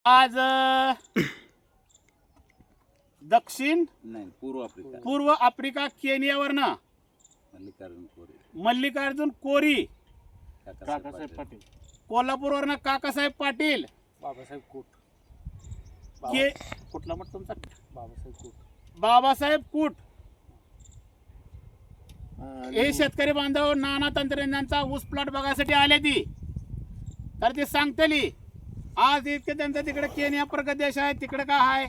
आज दक्षिण नाही पूर्व आफ्रिका केनियावरनं मल्लिकार्जुन कोरी, काकासाहेब पाटील, कोल्हापूरवरनं काकासाहेब पाटील, बाबासाहेब कूट, कुठला मत तुमचा? बाबासाहेब बाबासाहेब कूट, कूट हे शेतकरी बांधव नाना तंत्रज्ञानचा ऊस प्लॉट बघायसाठी आले ती. तर ते सांगतली आज इतके त्यांचं तिकडे केनिया प्रगत देश आहे, तिकडे काय आहे,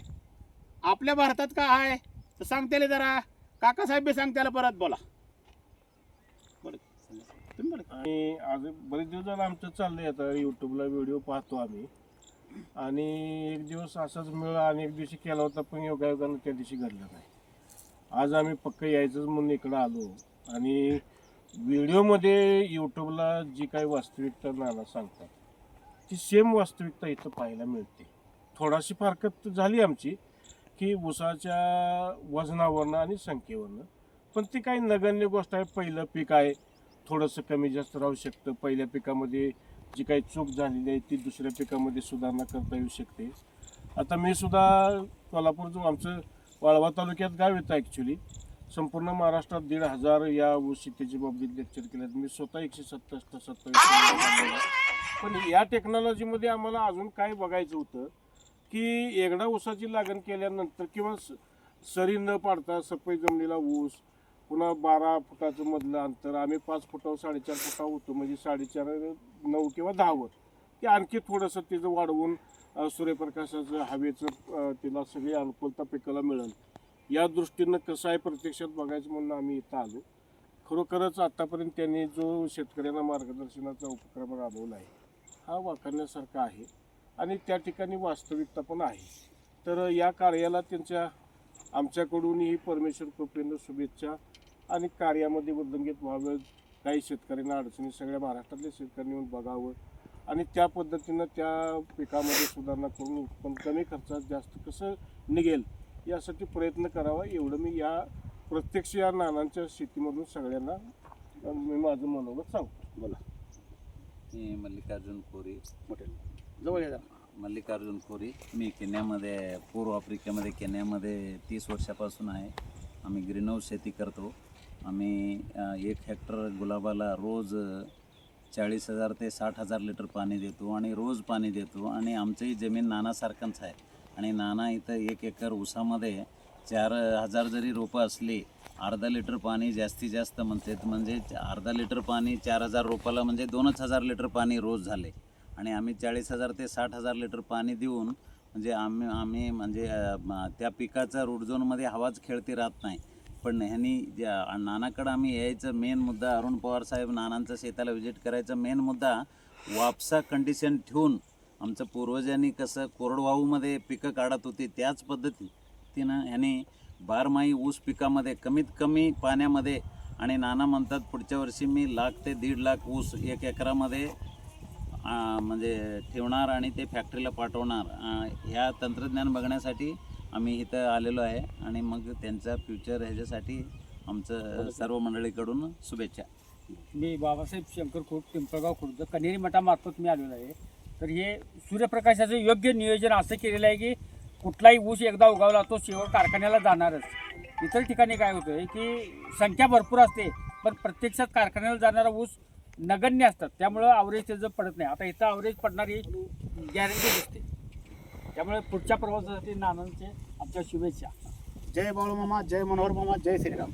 आपल्या भारतात काय आहे तर सांगतेले. जरा काकासाहेब बी सांगतेला, परत बोला. आणि आज बरेच दिवस झाला आमचं चाललंय, आता यूट्यूबला व्हिडिओ पाहतो आम्ही. आणि एक दिवस असाच मिळ आणि एक दिवशी केला होता, पण योगायोगानं त्या दिवशी घडलं नाही. आज आम्ही पक्क यायचंच म्हणून इकडं आलो. आणि व्हिडिओमध्ये यूट्यूबला जी काही वास्तविकता नाना सांगतात ती सेम वास्तविकता इथं पाहायला मिळते. थोडाशी फारकत झाली आमची की ऊसाच्या वजनावरनं आणि संख्येवरनं, पण ती काही नगण्य गोष्ट आहे. पहिलं पीक आहे, थोडंसं कमी जास्त राहू शकतं. पहिल्या पिकामध्ये जी काही चूक झालेली आहे ती दुसऱ्या पिकामध्ये सुधारणा करता येऊ शकते. आता मी सुद्धा कोल्हापूरचं आमचं वाळवा तालुक्यात गाव येतं ॲक्च्युली. संपूर्ण महाराष्ट्रात 1,500 या ऊस शेतीच्या बाबतीत लेक्चर केलं. मी स्वतः 127 पण या टेक्नॉलॉजीमध्ये आम्हाला अजून काय बघायचं होतं की एकदा ऊसाची लागण केल्यानंतर किंवा सरी न पाडता सफाई जमिनीला ऊस, पुन्हा 12 फुटाचं मधलं अंतर आम्ही 5 फुटावर 4.5 फुटावर होतो, म्हणजे 4.5, 9 किंवा 10वर ते आणखी थोडंसं तिचं वाढवून सूर्यप्रकाशाचं हवेचं तिला सगळी अनुकूलता पिकाला मिळेल या दृष्टीनं कसं आहे प्रत्यक्षात बघायचं म्हणून आम्ही इथं आलो. खरोखरच आत्तापर्यंत त्यांनी जो शेतकऱ्यांना मार्गदर्शनाचा उपक्रम राबवला आहे हा वाखाणण्यासारखा आहे आणि त्या ठिकाणी वास्तविकता पण आहे. तर या कार्याला त्यांच्या आमच्याकडून ही परमेश्वर कृपेनं शुभेच्छा आणि कार्यामध्ये उल्लंघित व्हावं. काही शेतकऱ्यांना अडचणी सगळ्या महाराष्ट्रातल्या शेतकऱ्यांनी येऊन बघावं आणि त्या पद्धतीनं त्या पिकामध्ये सुधारणा करून उत्पन्न कमी खर्चात जास्त कसं निघेल यासाठी प्रयत्न करावा, एवढं मी या प्रत्यक्ष या नानांच्या शेतीमधून सगळ्यांना मी माझं मनोगत सांगतो. बोला. मी मल्लिकार्जुन कोरी, जवळ या. मल्लिकार्जुन कोरी. मी केन्यामध्ये, पूर्व आफ्रिकेमध्ये केन्यामध्ये 30 वर्षापासून आहे. आम्ही ग्रीनहाऊस शेती करतो. आम्ही 1 हेक्टर गुलाबाला रोज 40,000 ते 60,000 लिटर पाणी देतो आणि रोज पाणी देतो. आणि आमचंही जमीन नानासारखंच आहे. आणि नाना इथं 1 एकर ऊसामध्ये 4,000 जरी रोपं असली, अर्धा लिटर पाणी जास्तीत जास्त म्हणजे अर्धा लिटर पाणी 4,000 रोपाला म्हणजे 2,000 लिटर पाणी रोज झाले. आणि आम्ही 40,000 ते 60,000 लिटर पाणी देऊन म्हणजे आम्ही म्हणजे त्या पिकाचा रूट झोनमध्ये हवाच खेळती राहत नाही. पण ह्यांनी नानाकडं आम्ही यायचं मेन मुद्दा, अरुण पवार साहेब नानांचं शेताला व्हिजिट करायचा मेन मुद्दा वापसा कंडिशन ठेवून आमचं पूर्वजांनी कसं कोरडवाहूमध्ये पिकं काढत होती त्याच पद्धतीनं ह्यांनी बारमाही ऊस पिकामध्ये कमीत कमी पाण्यामध्ये. आणि नाना म्हणतात पुढच्या वर्षी मी 1,00,000 ते 1,50,000 ऊस 1 एकरामध्ये म्हणजे ठेवणार आणि ते फॅक्टरीला पाठवणार. ह्या तंत्रज्ञान बघण्यासाठी आम्ही इथं आलेलो आहे. आणि मग त्यांचा फ्युचर ह्याच्यासाठी आमचं सर्व मंडळीकडून शुभेच्छा. मी बाबासाहेब शंकर कूट, पिंपळगाव खुर्द, कन्हेरी मठामार्फत मी आलेलो आहे. तर हे सूर्यप्रकाशाचं योग्य नियोजन असं केलेलं आहे की कुठलाही ऊस एकदा उगवला तो शेवट कारखान्याला जाणारच. इतर ठिकाणी काय होतं आहे की संख्या भरपूर असते पण प्रत्यक्षात कारखान्याला जाणारा ऊस नगण्य असतात, त्यामुळं ॲव्हरेज त्याचं पडत नाही. आता इथं ॲव्हरेज पडणारी गॅरंटी दिसते. त्यामुळे पुढच्या प्रवासासाठी नानांचे आमच्या शुभेच्छा. जय बाळू मामा, जय मनोहर मामा, जय श्रीराम.